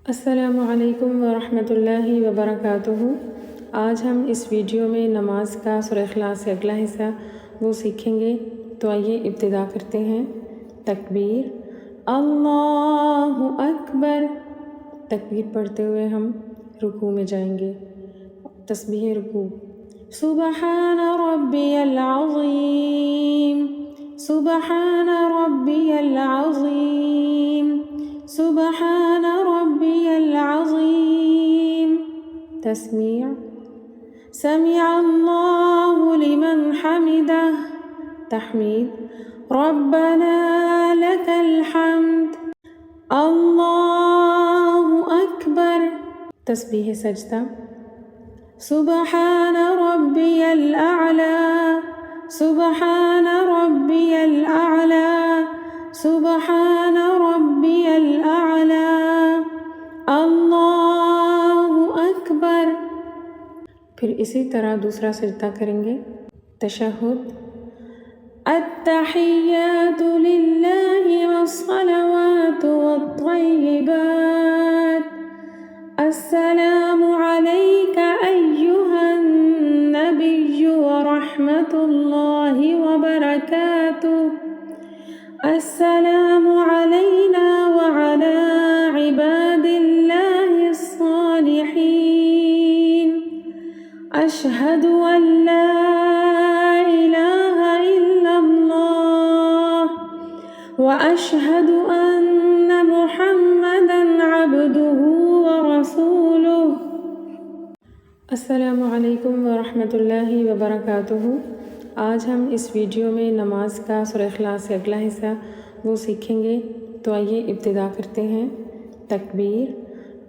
अस्सलामुअलैकुम वरहमतुल्लाहि वबरकातुहू। आज हम इस वीडियो में नमाज का सूरह इखलास से अगला हिस्सा वो सीखेंगे। तो आइए इब्तिदा करते हैं। तकबीर, अल्लाहु अकबर। तकबीर पढ़ते हुए हम रुकू में जाएंगे। तस्बीह रुकू, सुबहान रब्बियल अज़ीम, सुबहान रब्बियल अज़ीम, सुबहान रब्बियल अज़ीम। तस्मीअ, समिअ अल्लाहु लिमन हमिदह। तहमीद, रब्बना लकल हम्द, अल्लाहु अकबर। तस्बीह सजदा, सुबहान रब्बियल अअला, सुबहान रब्बियल अअला, सुबहान रब्बियल अअला, अल्लाहु अकबर। फिर इसी तरह दूसरा सजदा करेंगे। तशहुद, अत्तहिय्यातु लिल्लाहि वस्सलवातु वत्तय्यिबात, अस्सलामु अलैका अय्युहन नबिय्यु व रहमतुल्लाहि व बरकातुहु, अस्सलामु अलैना व अला इबादिल्लाहिस सालिहीन, अशहदु अन ला इलाहा इल्लल्लाह व अशहदु अन्न मुहम्मदन अब्दुहु व रसूलुहु। अस्सलामु अलैकुम वरहमतुल्लाहि वबरकातुहू। आज हम इस वीडियो में नमाज का सूरह इखलास से अगला हिस्सा वो सीखेंगे। तो आइए इब्तिदा करते हैं। तकबीर,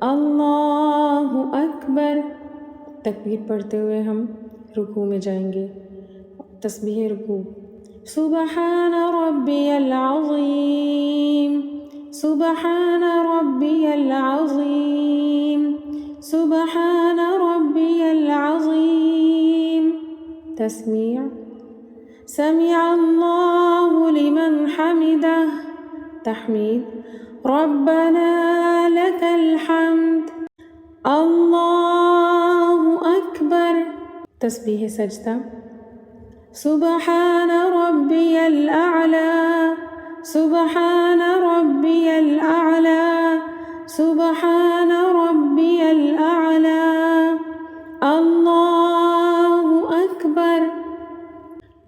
अल्लाहु अकबर। तकबीर पढ़ते हुए हम रुकू में जाएंगे। तस्बीह रुकू, सुबहान रब्बियल अज़ीम, सुबहान रब्बियल अज़ीम, सुबहान रब्बियल अज़ीम। तस्मीअ, समिअ अल्लाहु लिमन हमिदह। तहमीद, रब्बना लकल हम्द, अल्लाहु अकबर। तस्बीह सजदा, सुबहान रब्बियल अअला, सुबहान रब्बियल अअला, सुबहान रब्बियल अअला, अल्लाहु अकबर।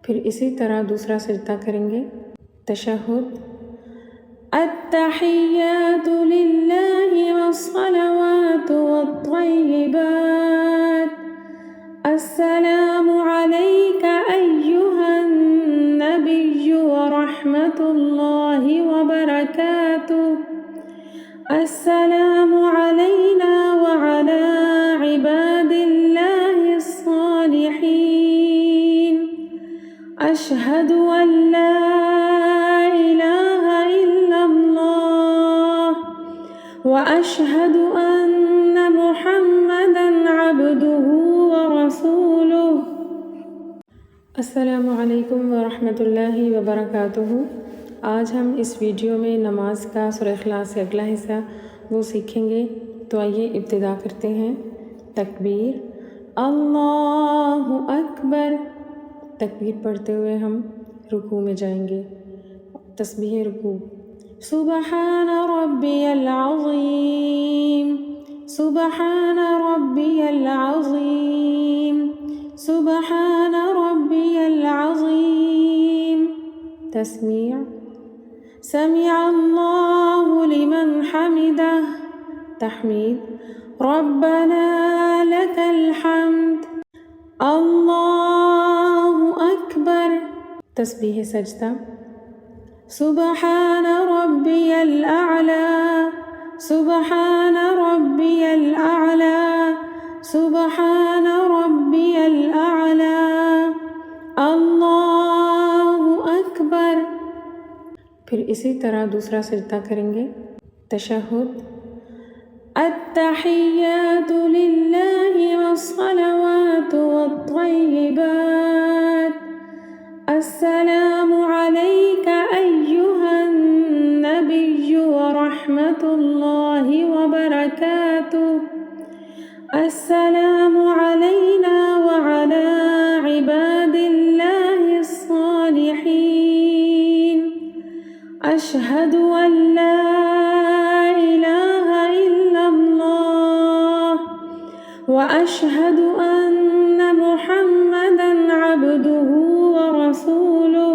फिर इसी तरह दूसरा सजदा करेंगे। तशहुद, अत्तहिय्यातु लिल्लाहि वस्सलवातु वत्तय्यिबात, अस्सलामु अलैका अय्युहन नबिय्यु व रहमतुल्लाहि व बरकातुहु, अस्सलामु अलैना व अला इबादिल्लाहिस सालिहीन, अशहदु अन ला इलाहा इल्लल्लाह व अशहदु अन्न मुहम्मदन अब्दुहु व रसूलुहु। अस्सलामु अलैकुम वरहमतुल्लाहि वबरकातुहू। आज हम इस वीडियो में नमाज का सूरह इखलास से अगला हिस्सा वो सीखेंगे। तो आइए इब्तिदा करते हैं। तकबीर, अल्लाहु अकबर। तकबीर पढ़ते हुए हम रुकू में जाएंगे। तस्बीह रुकू, सुबहान रब्बियल अज़ीम, सुबहान रब्बियल अज़ीम, सुबहान रब्बियल अज़ीम। तस्मीअ, समिअ अल्लाहु लिमन हमिदह। तहमीद, रब्बना लकल हम्द, अल्लाहु अकबर। तस्बीह सजदा, सुबहान रब्बियल अअला, सुबहान रब्बियल अअला, सुबहान रब्बियल अअला, अल्लाहु अकबर। फिर इसी तरह दूसरा सजदा करेंगे। तशहुद, अत्तहिय्यातु लिल्लाहि वस्सलवातु वत्तय्यिबात, अस्सलामु अलैका अय्युहन नबिय्यु व ورحمة الله وبركاته. السلام علينا وعلى عباد الله الصالحين. أشهد أن لا إله إلا الله وأشهد أن محمدًا عبده ورسوله.